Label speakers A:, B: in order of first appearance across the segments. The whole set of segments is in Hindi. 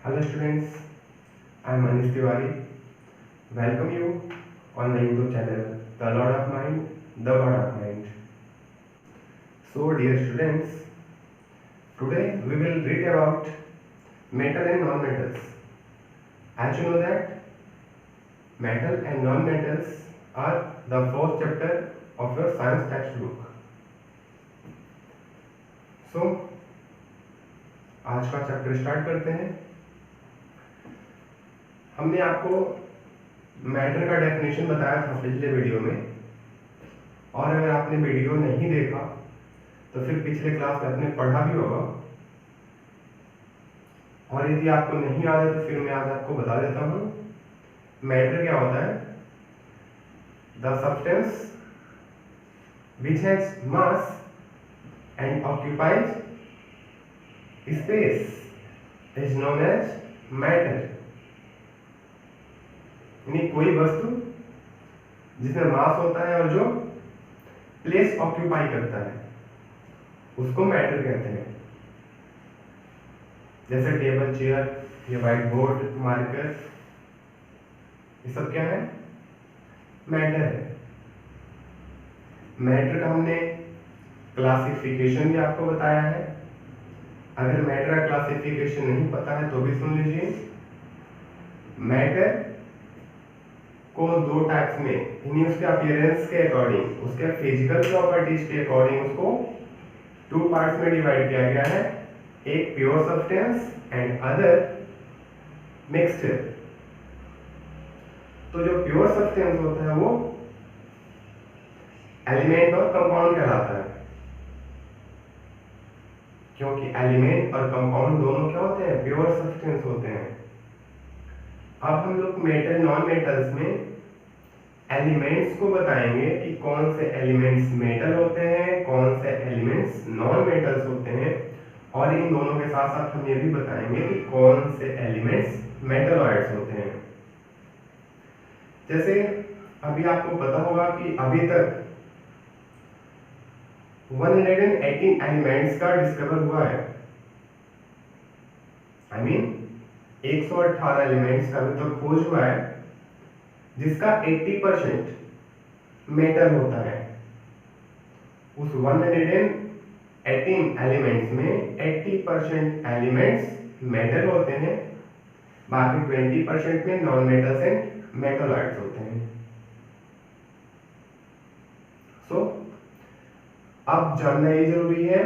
A: Hello students, I am Manish Tiwari. Welcome you on my YouTube channel, The Lord of Mind, The Word of Mind. So dear students, today we will read about metal and non-metals. As you know that metal and non-metals are the fourth chapter of your science textbook. So आज का चैप्टर स्टार्ट करते हैं। हमने आपको मैटर का डेफिनेशन बताया था पिछले वीडियो में, और अगर आपने वीडियो नहीं देखा तो फिर पिछले क्लास में आपने पढ़ा भी होगा, और यदि आपको नहीं याद है तो फिर मैं आज आपको बता देता हूँ। मैटर क्या होता है? The substance which has mass and occupies space is known as matter. यानी कोई वस्तु जिसमें मास होता है और जो प्लेस ऑक्यूपाई करता है उसको मैटर कहते हैं। जैसे टेबल, चेयर, ये व्हाइट बोर्ड, मार्कर, ये सब क्या है? मैटर है। मैटर का हमने क्लासिफिकेशन भी आपको बताया है। अगर मैटर का क्लासिफिकेशन नहीं पता है तो भी सुन लीजिए। मैटर को दो टाइप्स में, यानी उसके अपीयरेंस के अकॉर्डिंग, उसके फिजिकल प्रॉपर्टीज के अकॉर्डिंग उसको टू पार्ट्स में डिवाइड किया गया है। एक pure substance and other mixture. तो जो प्योर सब्सटेंस होता है वो एलिमेंट और कंपाउंड कहलाता है, क्योंकि एलिमेंट और कंपाउंड दोनों क्या होते हैं? प्योर सब्सटेंस होते हैं। अब हम लोग मेटल नॉन मेटल्स में एलिमेंट्स को बताएंगे कि कौन से एलिमेंट्स मेटल होते हैं, कौन से एलिमेंट्स नॉन मेटल्स होते हैं, और इन दोनों के साथ साथ हम ये भी बताएंगे कि कौन से एलिमेंट्स मेटलॉइड्स होते हैं। जैसे अभी आपको पता होगा कि अभी तक 118 एलिमेंट्स का डिस्कवर हुआ है। आई मीन 118 एलिमेंट्स का अभी तक खोज हुआ है, जिसका 80% मेटल होता है। उस 118 एलिमेंट्स में 80% एलिमेंट्स मेटल होते हैं, बाकी 20% में नॉन मेटल्स एंड मेटलॉइड्स होते हैं। सो अब जानना ये जरूरी है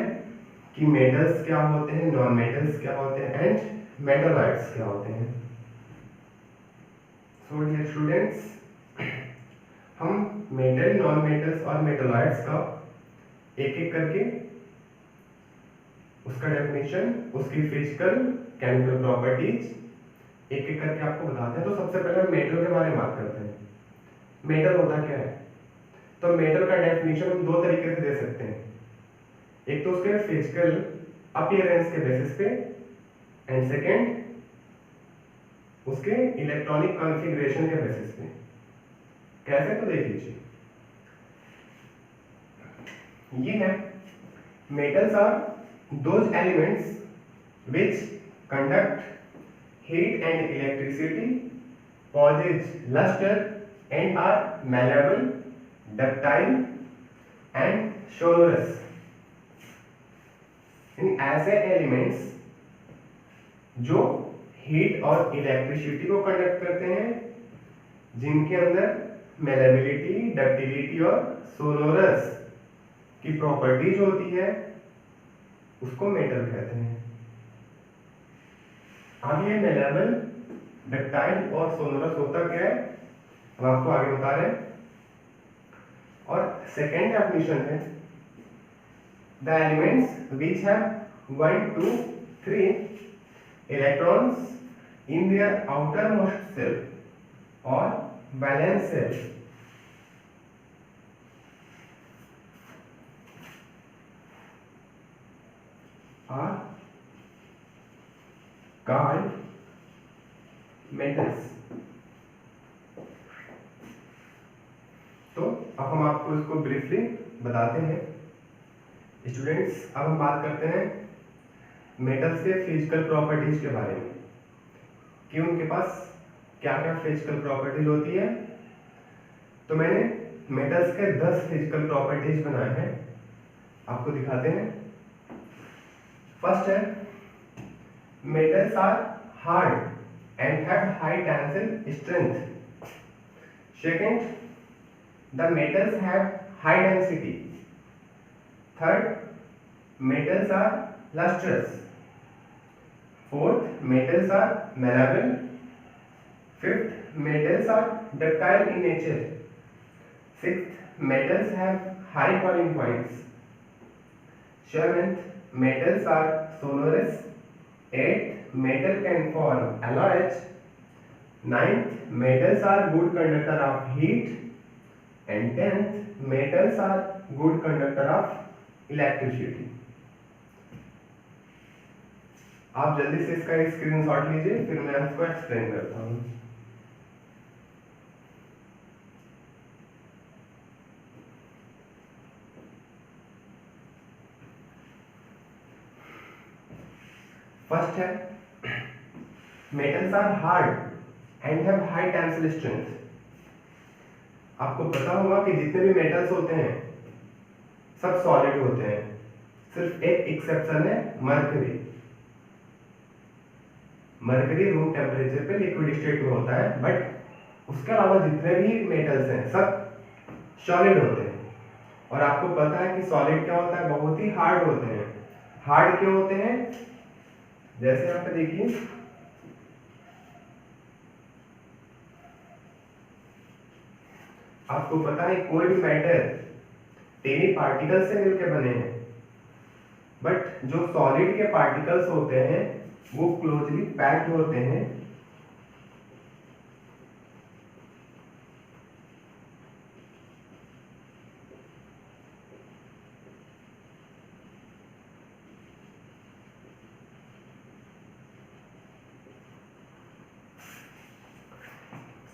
A: कि मेटल्स क्या होते हैं, नॉन मेटल्स क्या होते हैं एंड मेटलॉइड्स क्या होते हैं। सो डियर स्टूडेंट्स, हम मेटल, नॉन मेटल्स और मेटलॉइड्स का एक एक करके उसका डेफिनेशन, उसकी फिजिकल केमिकल प्रॉपर्टीज एक एक करके आपको बताते हैं। तो सबसे पहले हम मेटल के बारे में बात करते हैं। मेटल होता क्या है? तो मेटल का डेफिनेशन हम दो तरीके से दे सकते हैं। एक तो उसके फिजिकल अपीयरेंस के बेसिस पे, एंड सेकेंड उसके इलेक्ट्रॉनिक कॉन्फ़िगरेशन के बेसिस पे। कैसे? तो देख लीजिए, ये है metals are those elements which conduct heat and electricity, possess luster and are malleable, ductile and sonorous। इन ऐसे एलिमेंट्स जो हीट और इलेक्ट्रिसिटी को कंडक्ट करते हैं, जिनके अंदर मेलेबिलिटी, डक्टिलिटी और सोनोरस की प्रॉपर्टीज होती है, उसको मेटल कहते हैं। अब ये मेलेबल, डक्टाइल और सोनोरस होता क्या है, हम आपको आगे बता रहे हैं। और सेकेंड डेफिनेशन है the elements which have 1, 2, 3 electrons in their outermost shell or valence shell are called metals। तो अब हम आपको इसको ब्रीफली बताते हैं। स्टूडेंट्स, अब हम बात करते हैं मेटल्स के फिजिकल प्रॉपर्टीज के बारे में। कि उनके पास क्या क्या फिजिकल प्रॉपर्टीज होती है। तो मैंने मेटल्स के 10 फिजिकल प्रॉपर्टीज बनाए हैं, आपको दिखाते हैं। फर्स्ट है, metals are hard and have high tensile strength. Second, the metals have high density. Third, metals are lustrous. Fourth, metals are malleable. Fifth, metals are ductile in nature. Sixth, metals have high boiling points. Seventh, metals are sonorous. Eighth, metal can form alloys. Ninth, metals are good conductor of heat. And tenth, metals are good conductor of electricity. आप जल्दी से इसका एक स्क्रीनशॉट लीजिए, फिर मैं आपको एक्सप्लेन करता हूँ। फर्स्ट है, metals are hard and have high tensile strength. आपको पता होगा कि जितने भी मेटल्स होते हैं सब सॉलिड होते हैं, सिर्फ एक एक्सेप्शन है, मरकरी। मरकरी रूम टेम्परेचर पे लिक्विड स्टेट में होता है, बट उसके अलावा जितने भी मेटल्स हैं सब सॉलिड होते हैं। और आपको पता है कि सॉलिड क्या होता है, बहुत ही हार्ड होते हैं। हार्ड क्यों होते हैं, जैसे यहाँ पे देखिए, आपको पता है कोई भी मैटर टेनी पार्टिकल्स से मिलकर बने हैं, बट जो सॉलिड के पार्टिकल्स होते हैं वो क्लोजली पैक्ड होते हैं।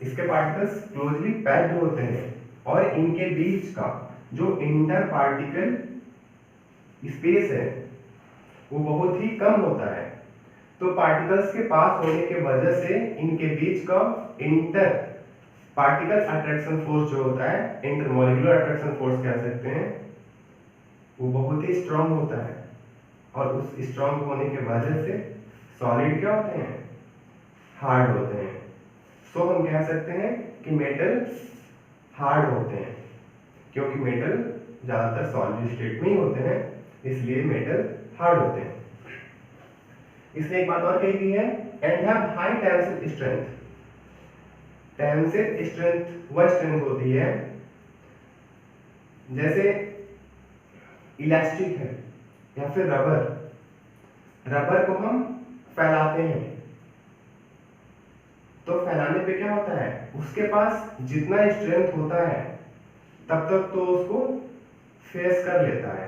A: इसके पार्टिकल्स क्लोजली पैक्ड होते हैं और इनके बीच का जो इंटर पार्टिकल स्पेस है वो बहुत ही कम होता है। तो पार्टिकल्स के पास होने के वजह से इनके बीच का इंटर पार्टिकल अट्रैक्शन फोर्स जो होता है, इंटरमॉलिक्यूलर अट्रैक्शन फोर्स कह सकते हैं, वो बहुत ही स्ट्रांग होता है। और उस स्ट्रांग होने के वजह से सॉलिड क्या होते हैं, हार्ड होते हैं। सो हम कह सकते हैं कि मेटल हार्ड होते हैं, क्योंकि मेटल ज्यादातर सॉलिड स्टेट में ही होते हैं, इसलिए मेटल हार्ड होते हैं। इसने एक बात और कही गई है, and have high tensile strength. Tensile strength वह स्ट्रेंथ होती है जैसे इलास्टिक है या फिर रबर। रबर को हम फैलाते हैं तो फैलाने पे क्या होता है, उसके पास जितना स्ट्रेंथ होता है तब तक तो उसको फेस कर लेता है,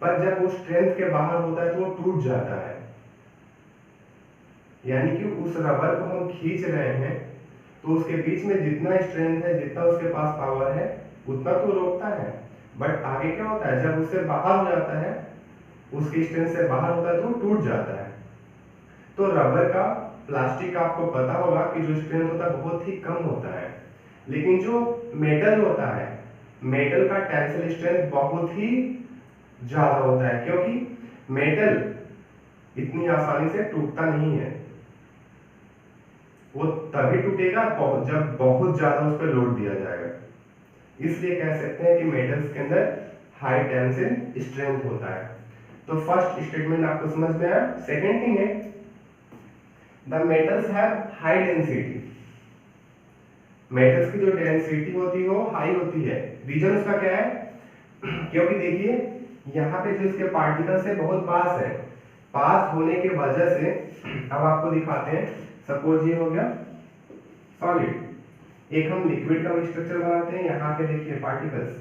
A: पर जब वो स्ट्रेंथ के बाहर होता है तो वो टूट जाता है। यानी कि उस रबर को हम खींच रहे हैं तो उसके बीच में जितना स्ट्रेंथ है, जितना उसके पास पावर है, उतना तो रोकता है, बट आगे क्या होता है, जब उससे बाहर हो जाता है, उसकी स्ट्रेंथ से बाहर होता है तो वो टूट जाता है। तो रबर का, प्लास्टिक का आपको पता होगा कि जो स्ट्रेंथ होता है बहुत ही कम होता है, लेकिन जो मेटल होता है, मेटल का टेंसिल स्ट्रेंथ बहुत ही ज्यादा होता है, क्योंकि मेटल इतनी आसानी से टूटता नहीं है। वो तभी टूटेगा जब बहुत ज्यादा उस पर लोड दिया जाएगा। इसलिए कह सकते हैं कि मेटल्स के अंदर हाई टेंसिल स्ट्रेंथ होता है। तो फर्स्ट स्टेटमेंट आपको समझ में आया। सेकेंड थिंग है, the metals have high density. Metals की जो डेंसिटी होती है वो हाई होती है। रीजन उसका क्या है, क्योंकि देखिए यहाँ पे जो इसके पार्टिकल्स है बहुत पास है, पास होने के वजह से, अब आपको दिखाते हैं, सपोज ये हो गया सॉलिड, एक हम लिक्विड का स्ट्रक्चर बनाते हैं, यहाँ पे देखिए पार्टिकल्स,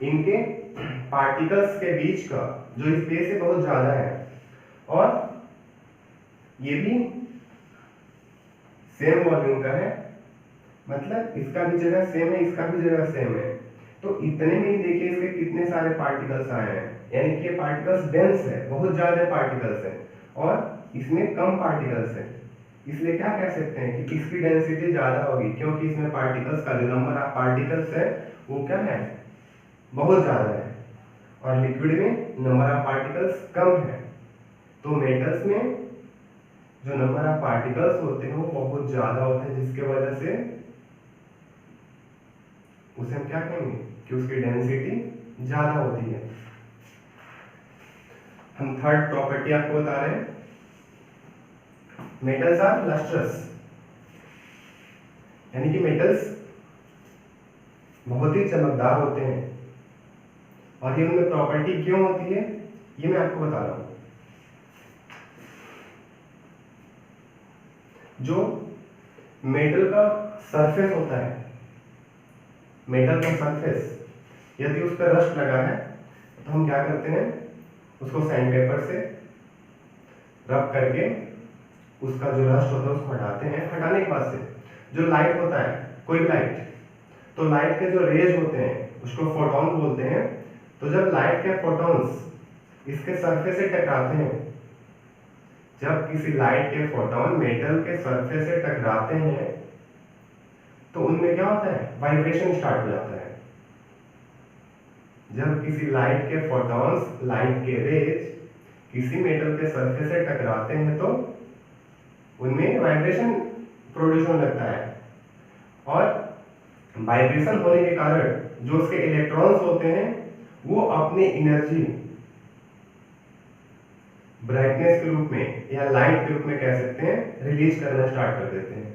A: इनके पार्टिकल्स के बीच का जो स्पेस है बहुत ज्यादा है, और ये भी सेम वॉल्यूम का है, मतलब इसका भी जगह सेम है, इसका भी जगह सेम है, तो इतने में ही देखिए इसके कितने सारे पार्टिकल्स आए हैं, यानी कि ये पार्टिकल्स डेंस है, बहुत ज्यादा पार्टिकल्स है और इसमें कम पार्टिकल्स है। इसलिए क्या कह सकते हैं कि इसकी डेंसिटी ज्यादा होगी, क्योंकि इसमें पार्टिकल्स का जो नंबर ऑफ पार्टिकल्स है वो क्या है, बहुत ज्यादा है, और लिक्विड में नंबर ऑफ पार्टिकल्स कम है। तो मेटल्स में जो नंबर ऑफ पार्टिकल्स होते हैं वो बहुत ज्यादा होते हैं, जिसके वजह से उसे हम क्या कहेंगे कि उसकी डेंसिटी ज्यादा होती है। हम थर्ड प्रॉपर्टी आपको बता रहे हैं, मेटल्स आर लस्ट्रस, यानी कि मेटल्स बहुत ही चमकदार होते हैं। और ये उनमें प्रॉपर्टी क्यों होती है ये मैं आपको बता रहा हूं। जो मेटल का सरफेस होता है, मेटल का सरफेस यदि उस पर रस्ट लगा है तो हम क्या करते हैं, उसको सैंड पेपर से रब करके उसका जो रस्ट होता है उसको हटाते हैं। हटाने के बाद से जो लाइट होता है, कोई लाइट, तो लाइट के जो रेज होते हैं उसको फोटॉन बोलते हैं। तो जब लाइट के फोटॉन्स इसके सरफेस से टकराते हैं, जब किसी लाइट के फोटॉन मेटल के सरफेस से टकराते हैं तो उनमें क्या होता है, वाइब्रेशन स्टार्ट हो जाता है। जब किसी लाइट के फोटॉन्स, लाइट के रेज किसी मेटल के सरफेस से टकराते हैं तो उनमें वाइब्रेशन प्रोड्यूस होने लगता है, और वाइब्रेशन होने के कारण जो उसके इलेक्ट्रॉन्स होते हैं वो अपनी एनर्जी ब्राइटनेस के रूप में या लाइट के रूप में कह सकते हैं रिलीज करना स्टार्ट कर देते हैं।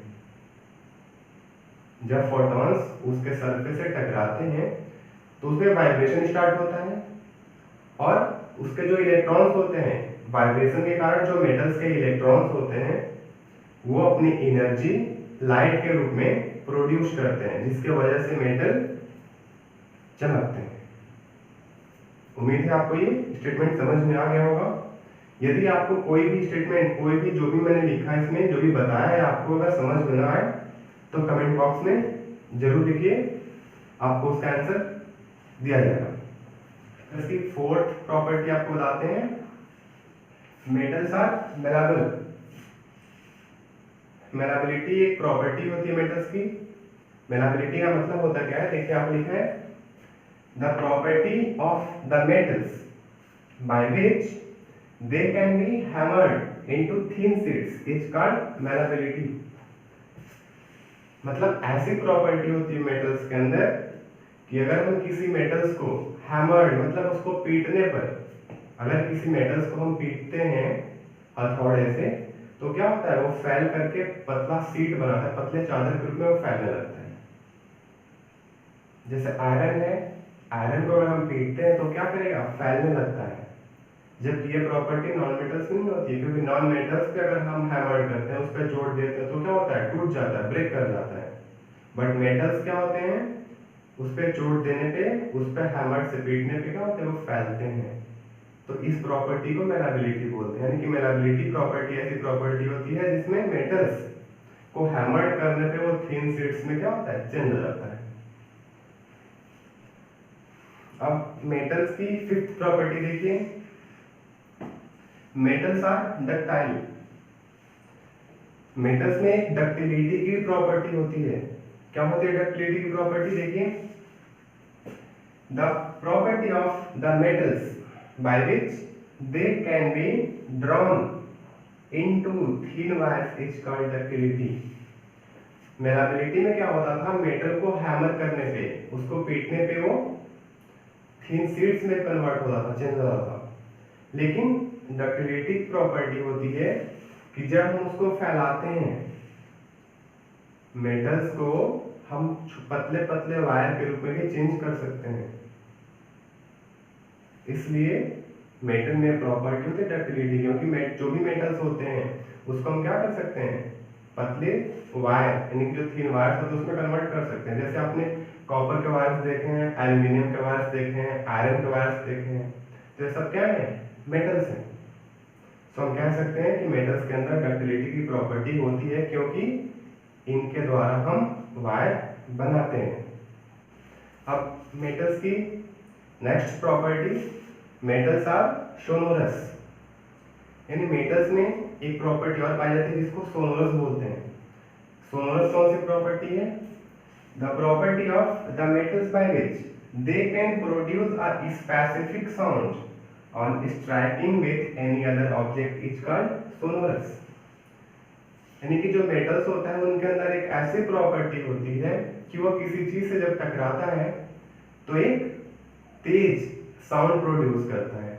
A: जब फोटॉन्स उसके सरफेस से टकराते हैं तो उसमें वाइब्रेशन स्टार्ट होता है, और उसके जो इलेक्ट्रॉन्स होते हैं, वाइब्रेशन के कारण जो मेटल्स के इलेक्ट्रॉन्स होते हैं वो अपनी एनर्जी लाइट के रूप में प्रोड्यूस करते हैं, जिसके वजह से मेटल चमकते हैं। उम्मीद है आपको ये स्टेटमेंट समझ में आ गया होगा। यदि आपको कोई भी स्टेटमेंट, कोई भी जो भी मैंने लिखा है इसमें, जो भी बताया है आपको अगर समझ में ना आए तो कमेंट बॉक्स में जरूर लिखिए, आपको उसका आंसर दिया जाएगा। इसकी फोर्थ प्रॉपर्टी आपको बताते हैं, मेटल्स आर मेलाबल। मेलाबिलिटी एक प्रॉपर्टी होती है मेटल्स की। मेलाबिलिटी का मतलब होता क्या है, देखिए आप लिखा है, the property of the metals by which they can be hammered into thin sheets is called malleability। मतलब ऐसी प्रॉपर्टी होती है मेटल्स के अंदर कि अगर हम किसी मेटल्स को हैमर्ड, मतलब उसको पीटने पर, अगर किसी मेटल्स को हम पीटते हैं हथौड़े से तो क्या होता है, वो फैल करके पतला शीट बनाता है, पतले चादर के रूप में वो फैलने लगता है। जैसे आयरन है, आयरन को अगर हम पीटते हैं तो क्या करेगा, फैलने लगता है। जबकि ये प्रॉपर्टी नॉन मेटल्स में नहीं होती है, क्योंकि नॉन मेटल्स पे अगर हम हैमर करते हैं, उस पर जोड़ देते हैं तो क्या होता है, टूट जाता है, ब्रेक कर जाता है। बट मेटल्स क्या होते हैं, उस पर जोड़ देने पे, उस पर हैमर से पीटने पे क्या होता है, वो फैलते हैं। तो इस प्रॉपर्टी को मेलाबिलिटी बोलते हैं। यानी कि मेलाबिलिटी प्रॉपर्टी ऐसी प्रॉपर्टी होती है जिसमें मेटल्स को हैमर करने पे वो थिन शीट्स में क्या होता है, चेंज हो जाता है। अब मेटल्स की फिफ्थ प्रॉपर्टी देखिए, मेटल्स आर डक्टाइल। मेटल्स में एक डक्टिलिटी की प्रॉपर्टी होती है। क्या होती है डक्टिलिटी की प्रॉपर्टी, देखिए, the property of the metals by which they can be drawn into thin wires is called ductility। Malleability में क्या होता था, मेटल को हैमर करने पे, उसको पीटने पे वो थिन शीट्स में कन्वर्ट होता था, चेंज होता था। लेकिन डक्टिलिटी प्रॉपर्टी होती है कि जब हम उसको फैलाते हैं, मेटल्स को हम पतले पतले वायर के रूप में भी चेंज कर सकते हैं। इसलिए मेटल में प्रॉपर्टी होती है डक्टिलिटी, क्योंकि जो भी मेटल्स होते हैं उसको हम क्या कर सकते हैं, पतले वायर, यानी कि जो थिन वायर्स होते हैं उसमें कन्वर्ट कर सकते हैं। जैसे आपने कॉपर के वायर्स देखे हैं, एल्यूमिनियम के वायर्स देखे हैं, आयरन के वायर्स देखे हैं, तो ये सब क्या है, मेटल्स हैं। तो हम कह सकते हैं कि मेटल्स के अंदर डक्टिलिटी की प्रॉपर्टी होती है, क्योंकि इनके द्वारा हम वायर बनाते हैं। अब मेटल्स की next property, metals are sonorous, यानी मेटल्स में एक प्रॉपर्टी और पाई जाती है जिसको सोनोरस बोलते हैं। सोनोरस कौन सी प्रॉपर्टी है? The property of the metals by which they can produce a specific sound on striking with any other object is called sonorous. यानी कि जो मेटल्स होता है उनके अंदर एक ऐसी प्रॉपर्टी होती है कि वो किसी चीज से जब टकराता है तो एक तेज साउंड प्रोड्यूस करता है।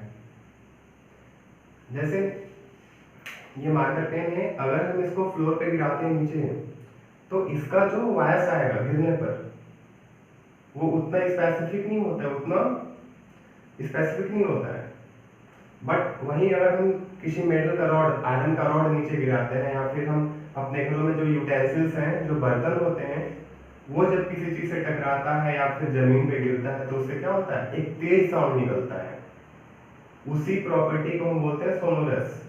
A: जैसे ये मार्कर पेन है, अगर हम इसको फ्लोर पे गिराते हैं नीचे तो इसका जो वॉइस आएगा गिरने पर वो उतना स्पेसिफिक नहीं होता है, उतना स्पेसिफिक नहीं होता है। बट वहीं अगर हम किसी मेटल का रॉड, आयरन का रॉड नीचे गिराते हैं, या फिर हम अपने घरों में जो यूटेंसिल्स हैं, जो बर्तन होते हैं, वो जब किसी चीज से टकराता है या फिर जमीन पे गिरता है तो उससे क्या होता है, एक तेज साउंड निकलता है। उसी प्रॉपर्टी को हम बोलते हैं सोनोरस,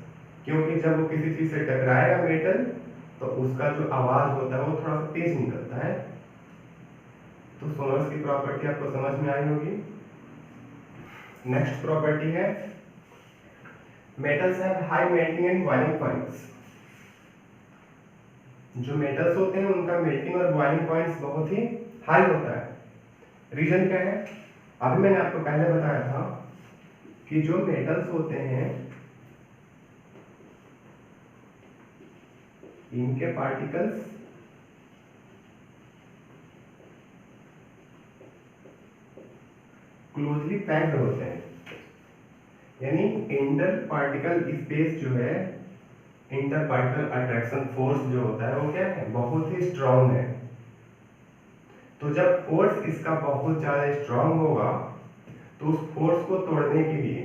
A: क्योंकि जब वो किसी चीज से टकराएगा मेटल तो उसका जो आवाज होता है वो थोड़ा सा तेज निकलता है। तो सोनोरस की प्रॉपर्टी आपको समझ में आई होगी। नेक्स्ट प्रॉपर्टी है metals have high melting and boiling points. जो मेटल्स होते हैं उनका मेल्टिंग और बॉइलिंग पॉइंट्स बहुत ही हाई होता है। रीजन क्या है? अभी मैंने आपको पहले बताया था कि जो मेटल्स होते हैं इनके पार्टिकल्स क्लोजली पैक्ड होते हैं, यानी इंटर पार्टिकल स्पेस जो है, इंटर पार्टिकल अट्रैक्शन फोर्स जो होता है वो क्या है, बहुत ही स्ट्रांग है। तो जब फोर्स इसका बहुत ज्यादा स्ट्रांग होगा तो उस फोर्स को तोड़ने के लिए,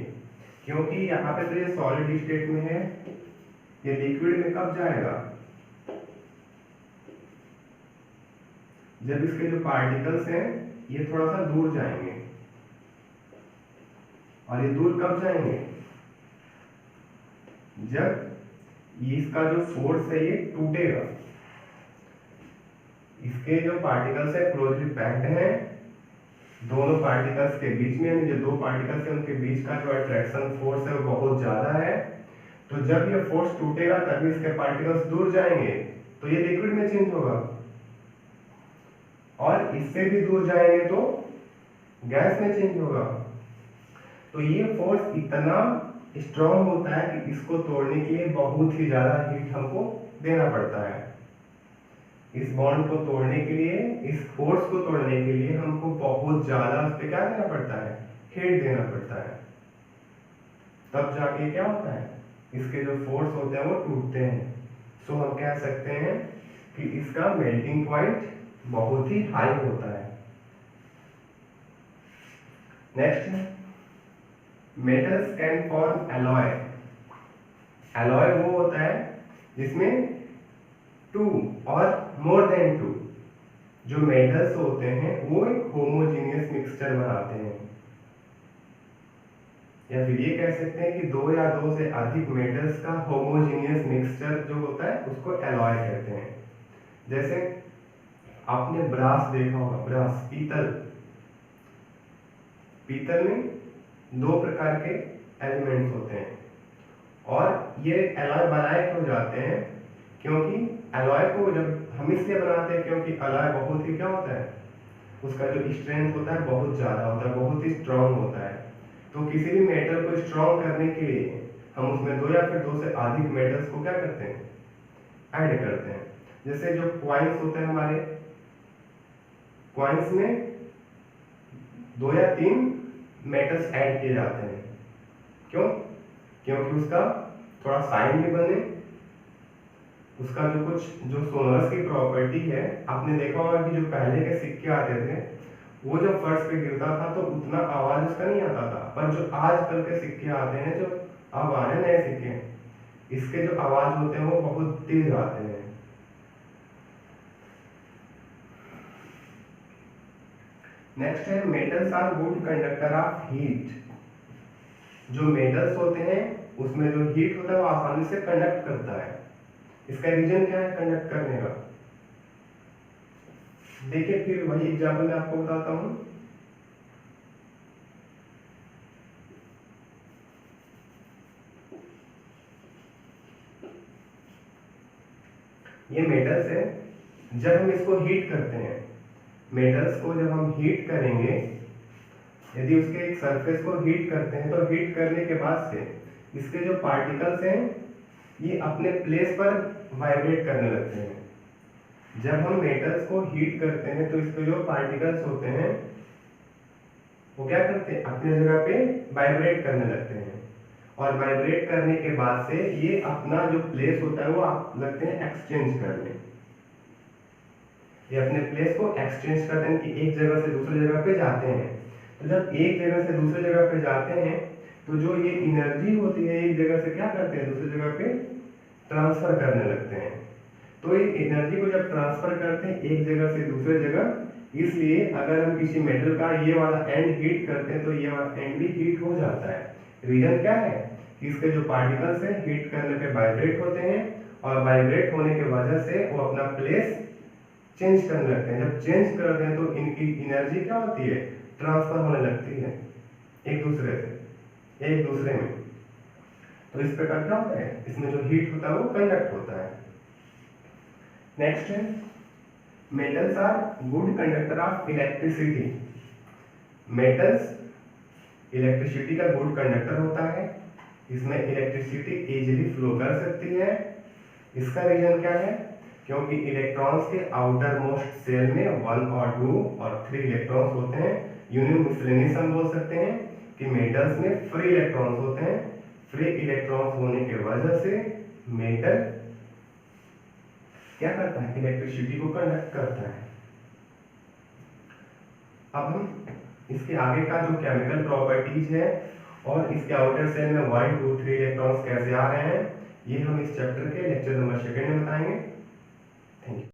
A: क्योंकि यहाँ पे तो ये सॉलिड स्टेट में है, ये लिक्विड में कब जाएगा, जब इसके जो पार्टिकल्स हैं ये थोड़ा सा दूर जाएंगे। और ये दूर कब जाएंगे, जब इसका जो फोर्स है ये टूटेगा। इसके जो पार्टिकल्स है क्लोजली पैक्ड हैं, दोनों पार्टिकल्स के बीच में, जो दो पार्टिकल्स हैं उनके बीच का जो अट्रैक्शन फोर्स है वो बहुत ज्यादा है। तो जब ये फोर्स टूटेगा तभी इसके पार्टिकल्स दूर जाएंगे तो ये लिक्विड में चेंज होगा, और इससे भी दूर जाएंगे तो गैस में चेंज होगा। तो ये फोर्स इतना स्ट्रांग होता है कि इसको तोड़ने के लिए बहुत ही ज्यादा हीट हमको देना पड़ता है। इस बॉन्ड को तोड़ने के लिए, इस फोर्स को तोड़ने के लिए हमको बहुत ज्यादा उस पे क्या देना पड़ता है, हीट देना पड़ता है। तब जाके क्या होता है, इसके जो फोर्स होते हैं वो टूटते हैं। सो हम कह सकते हैं कि इसका मेल्टिंग पॉइंट बहुत ही हाई होता है। Next, metals can form alloy. Alloy वो होता है जिसमें टू और मोर देन टू जो मेटल्स होते हैं वो एक होमोजीनियस मिक्सचर बनाते हैं, या फिर ये कह सकते हैं कि दो या दो से अधिक मेटल्स का होमोजीनियस मिक्सचर जो होता है उसको एलॉय कहते हैं। जैसे आपने ब्रास देखा होगा, ब्रास पीतल, पीतल में दो प्रकार के एलिमेंट्स होते हैं, और ये एलॉय बनाए क्यों जाते हैं, क्योंकि एलॉय को जब हम इसलिए बनाते हैं क्योंकि एलॉय बहुत ही क्या होता है, उसका जो स्ट्रेंथ होता है बहुत ज्यादा होता है, बहुत ही स्ट्रांग होता है। तो किसी भी मेटल को स्ट्रांग करने के लिए हम उसमें दो या फिर दो से अधिक मेटल्स को क्या करते हैं, ऐड करते हैं। जैसे जो क्वाइंस होते हैं हमारे, क्वाइंस में दो या तीन मेटल्स ऐड किए जाते हैं। क्यों? क्योंकि उसका थोड़ा साइन भी बने, उसका जो कुछ जो सोनोरस की प्रॉपर्टी है। आपने देखा होगा कि जो पहले के सिक्के आते थे वो जब फर्श पे गिरता था तो उतना आवाज उसका नहीं आता था, पर जो आजकल के सिक्के आते हैं, जो अब आ रहे नए सिक्के, इसके जो आवाज होते हैं वो बहुत तेज आते हैं। नेक्स्ट है metals are good conductor of heat. जो मेटल्स होते हैं उसमें जो हीट होता है वो आसानी से कंडक्ट करता है। इसका रीजन क्या है कंडक्ट करने का? देखिए फिर वही एग्जांपल मैं आपको बताता हूं। ये मेटल्स है, जब हम इसको हीट करते हैं, मेटल्स को जब हम हीट करेंगे, यदि उसके एक सरफेस को हीट करते हैं तो हीट करने के बाद से इसके जो पार्टिकल्स हैं ये अपने प्लेस पर वाइब्रेट करने लगते हैं। जब हम मेटल्स को हीट करते हैं तो इसके जो पार्टिकल्स होते हैं वो क्या करते हैं, अपने जगह पे वाइब्रेट करने लगते हैं, और वाइब्रेट करने के बाद से ये अपना जो प्लेस होता है वो आप लगते हैं एक्सचेंज करने। ये अपने प्लेस को एक्सचेंज करते हैं कि एक जगह से दूसरी जगह पे जाते हैं। तो जब एक जगह से दूसरी जगह पे जाते हैं तो जो ये एनर्जी होती है एक जगह से क्या करते हैं दूसरी जगह पे ट्रांसफर करने लगते हैं। तो ये एनर्जी को जब ट्रांसफर करते हैं एक जगह से दूसरी जगह, इसलिए अगर हम किसी मेटल का ये वाला एंड हीट करते हैं तो ये वाला एंड भी हीट हो जाता है। रीजन क्या है कि इसके जो पार्टिकल्स हैं हीट करने पे वाइब्रेट होते हैं, और वाइब्रेट होने की वजह से वो अपना प्लेस चेंज करने लगते हैं। जब चेंज करते हैं तो इनकी एनर्जी क्या होती है, ट्रांसफर होने लगती है एक दूसरे से एक दूसरे में। तो इस प्रकार क्या होता है, इसमें जो हीट होता है वो कंडक्ट होता है। नेक्स्ट है, metals are good conductor of electricity. Metals electricity का गुड कंडक्टर होता है, इसमें इलेक्ट्रिसिटी इजीली फ्लो कर सकती है। इसका रीजन क्या है, क्योंकि इलेक्ट्रॉन्स के आउटर मोस्ट सेल में 1 और 2 और 3 इलेक्ट्रॉन्स होते हैं। यूनियन मिसलेनियस हम बोल सकते हैं कि मेटल्स में फ्री इलेक्ट्रॉन्स होते हैं। फ्री इलेक्ट्रॉन्स होने की वजह से मेटल क्या करता है, इलेक्ट्रिसिटी को कंडक्ट करता है। अब हम इसके आगे का जो केमिकल प्रॉपर्टीज है और इसके आउटर सेल में 1, 2, 3 इलेक्ट्रॉन्स कैसे आ रहे हैं, ये हम इस चैप्टर के लेक्चर नंबर 2 में बताएंगे। Thank you.